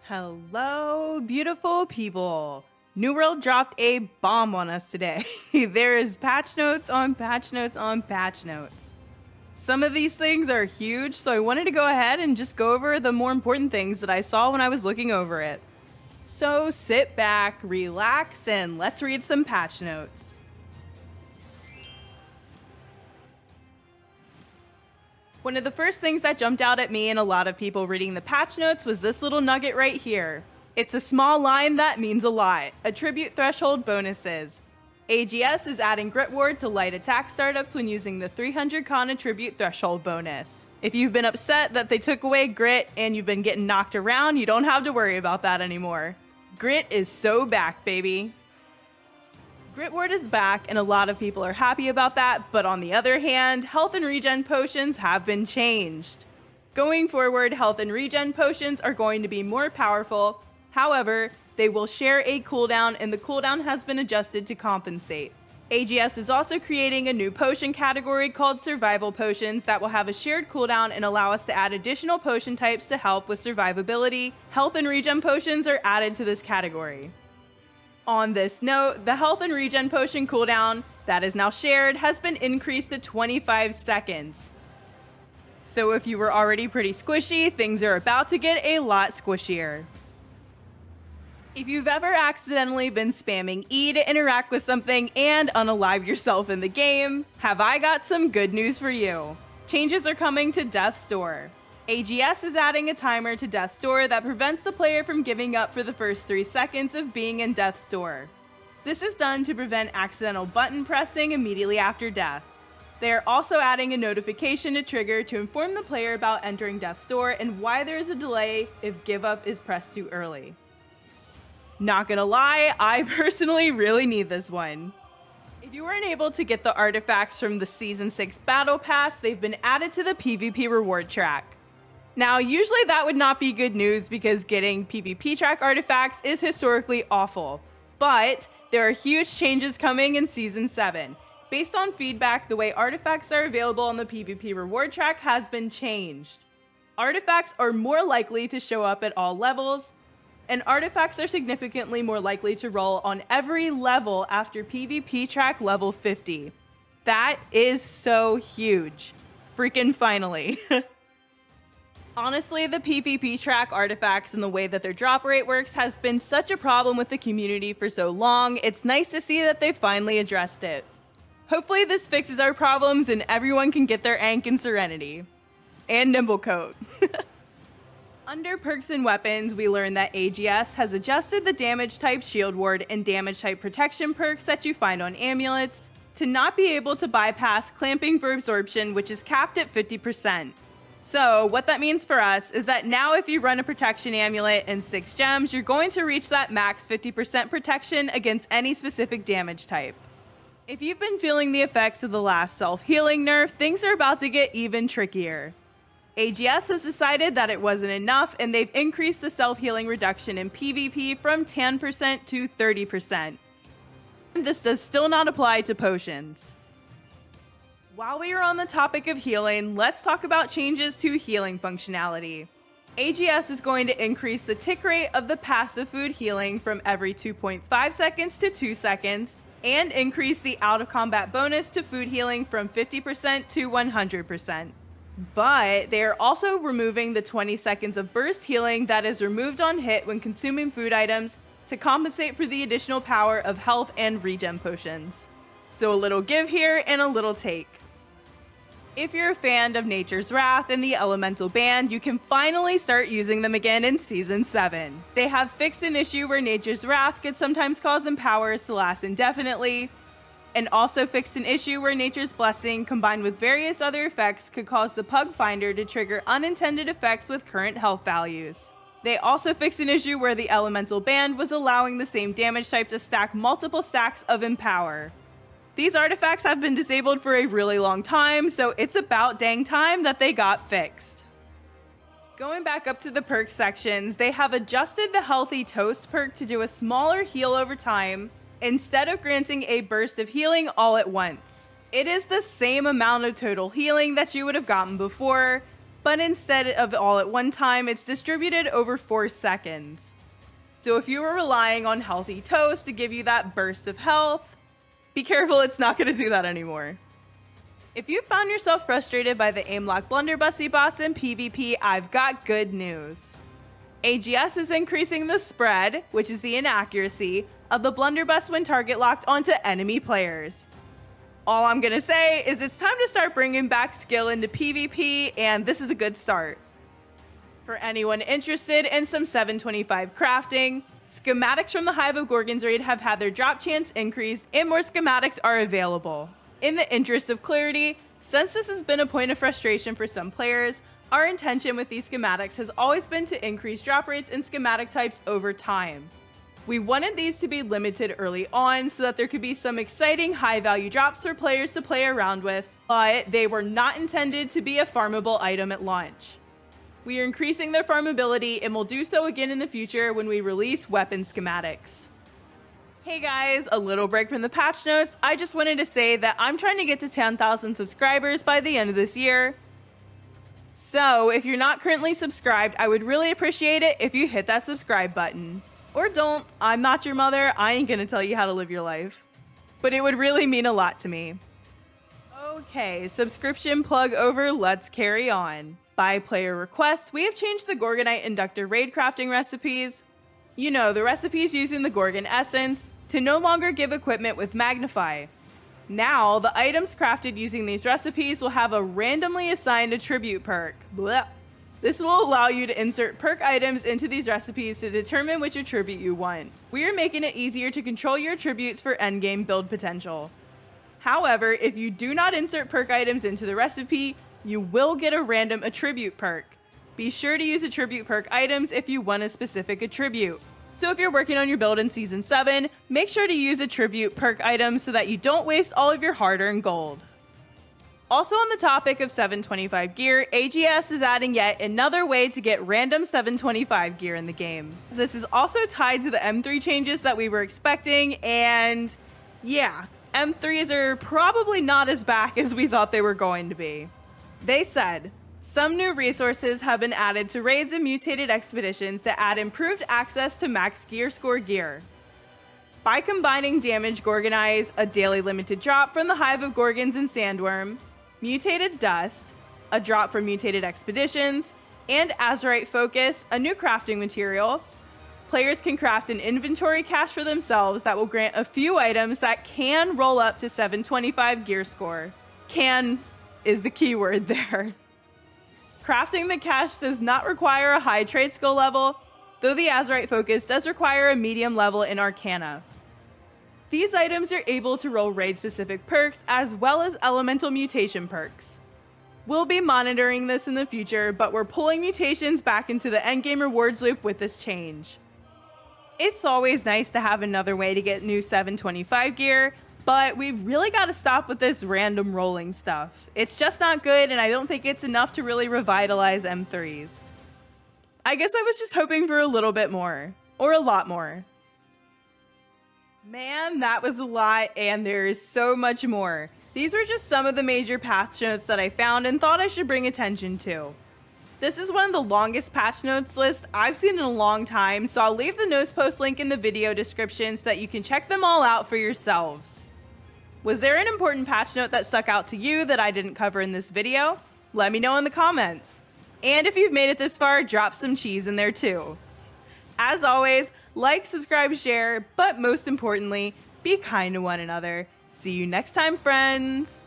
Hello, beautiful people. New World dropped a bomb on us today. There is patch notes on patch notes on patch notes. Some of these things are huge, so I wanted to go ahead and just go over the more important things that I saw when I was looking over it. So sit back, relax, and let's read some patch notes. One of the first things that jumped out at me and a lot of people reading the patch notes was this little nugget right here. It's a small line that means a lot. Attribute threshold bonuses. AGS is adding Grit Ward to light attack startups when using the 300 con attribute threshold bonus. If you've been upset that they took away Grit and you've been getting knocked around, you don't have to worry about that anymore. Grit is so back, baby. Grit Ward is back, and a lot of people are happy about that, but on the other hand, health and regen potions have been changed. Going forward, health and regen potions are going to be more powerful. However, they will share a cooldown, and the cooldown has been adjusted to compensate. AGS is also creating a new potion category called Survival Potions that will have a shared cooldown and allow us to add additional potion types to help with survivability. Health and regen potions are added to this category. On this note, the health and regen potion cooldown that is now shared has been increased to 25 seconds. So if you were already pretty squishy, things are about to get a lot squishier. If you've ever accidentally been spamming E to interact with something and unalive yourself in the game, have I got some good news for you. Changes are coming to Death's Door. AGS is adding a timer to Death's Door that prevents the player from giving up for the first 3 seconds of being in Death's Door. This is done to prevent accidental button pressing immediately after death. They are also adding a notification to trigger to inform the player about entering Death's Door and why there is a delay if give up is pressed too early. Not gonna lie, I personally really need this one. If you weren't able to get the artifacts from the Season 6 Battle Pass, they've been added to the PvP reward track. Now, usually that would not be good news because getting PvP track artifacts is historically awful, but there are huge changes coming in Season 7. Based on feedback, the way artifacts are available on the PvP reward track has been changed. Artifacts are more likely to show up at all levels, and artifacts are significantly more likely to roll on every level after PvP track level 50. That is so huge. Freaking finally. Honestly, the PvP track artifacts and the way that their drop rate works has been such a problem with the community for so long, it's nice to see that they finally addressed it. Hopefully this fixes our problems and everyone can get their Ankh and Serenity. And Nimblecoat. Under perks and weapons, we learned that AGS has adjusted the damage type shield ward and damage type protection perks that you find on amulets to not be able to bypass clamping for absorption, which is capped at 50%. So what that means for us is that now if you run a protection amulet and 6 gems, you're going to reach that max 50% protection against any specific damage type. If you've been feeling the effects of the last self-healing nerf, things are about to get even trickier. AGS has decided that it wasn't enough and they've increased the self-healing reduction in PvP from 10% to 30%. This does still not apply to potions. While we are on the topic of healing, let's talk about changes to healing functionality. AGS is going to increase the tick rate of the passive food healing from every 2.5 seconds to 2 seconds, and increase the out-of-combat bonus to food healing from 50% to 100%. But they are also removing the 20 seconds of burst healing that is removed on hit when consuming food items to compensate for the additional power of health and regen potions. So a little give here and a little take. If you're a fan of Nature's Wrath and the Elemental Band, you can finally start using them again in Season 7. They have fixed an issue where Nature's Wrath could sometimes cause empowers to last indefinitely, and also fixed an issue where Nature's Blessing combined with various other effects could cause the Pug Finder to trigger unintended effects with current health values. They also fixed an issue where the Elemental Band was allowing the same damage type to stack multiple stacks of Empower. These artifacts have been disabled for a really long time, so it's about dang time that they got fixed. Going back up to the perk sections, they have adjusted the Healthy Toast perk to do a smaller heal over time, instead of granting a burst of healing all at once. It is the same amount of total healing that you would have gotten before, but instead of all at one time, it's distributed over 4 seconds. So if you were relying on Healthy Toast to give you that burst of health, be careful, it's not going to do that anymore. If you found yourself frustrated by the aim-lock Blunderbussy bots in PvP, I've got good news. AGS is increasing the spread, which is the inaccuracy, of the Blunderbuss when target locked onto enemy players. All I'm gonna say is it's time to start bringing back skill into PvP, and this is a good start. For anyone interested in some 725 crafting, schematics from the Hive of Gorgons raid have had their drop chance increased and more schematics are available. In the interest of clarity, since this has been a point of frustration for some players, our intention with these schematics has always been to increase drop rates in schematic types over time. We wanted these to be limited early on so that there could be some exciting high value drops for players to play around with, but they were not intended to be a farmable item at launch. We are increasing their farmability and will do so again in the future when we release weapon schematics. Hey guys, a little break from the patch notes. I just wanted to say that I'm trying to get to 10,000 subscribers by the end of this year. So if you're not currently subscribed, I would really appreciate it if you hit that subscribe button. Or don't, I'm not your mother, I ain't gonna tell you how to live your life. But it would really mean a lot to me. Okay, subscription plug over, let's carry on. By player request, we have changed the Gorgonite Inductor raid crafting recipes. You know, the recipes using the Gorgon essence to no longer give equipment with Magnify. Now, the items crafted using these recipes will have a randomly assigned attribute perk. Blah. This will allow you to insert perk items into these recipes to determine which attribute you want. We are making it easier to control your attributes for endgame build potential. However, if you do not insert perk items into the recipe, you will get a random attribute perk. Be sure to use attribute perk items if you want a specific attribute. So if you're working on your build in Season 7, make sure to use attribute perk items so that you don't waste all of your hard-earned gold. Also on the topic of 725 gear, AGS is adding yet another way to get random 725 gear in the game. This is also tied to the M3 changes that we were expecting, and yeah, M3s are probably not as back as we thought they were going to be. They said, some new resources have been added to raids and mutated expeditions that add improved access to max gear score gear. By combining damaged Gorgonite, a daily limited drop from the Hive of Gorgons and Sandworm, mutated dust, a drop from mutated expeditions, and Azurite focus, a new crafting material, players can craft an inventory cache for themselves that will grant a few items that can roll up to 725 gear score. Can is the key word there. Crafting the cache does not require a high trade skill level, though the Azurite focus does require a medium level in Arcana. These items are able to roll raid-specific perks as well as elemental mutation perks. We'll be monitoring this in the future, but we're pulling mutations back into the endgame rewards loop with this change. It's always nice to have another way to get new 725 gear, but we've really got to stop with this random rolling stuff. It's just not good, and I don't think it's enough to really revitalize M3s. I guess I was just hoping for a little bit more, or a lot more. Man, that was a lot, and there is so much more. These were just some of the major patch notes that I found and thought I should bring attention to. This is one of the longest patch notes lists I've seen in a long time, so I'll leave the notes post link in the video description so that you can check them all out for yourselves. Was there an important patch note that stuck out to you that I didn't cover in this video? Let me know in the comments. And if you've made it this far, drop some cheese in there too. As always, like, subscribe, share, but most importantly, be kind to one another. See you next time, friends!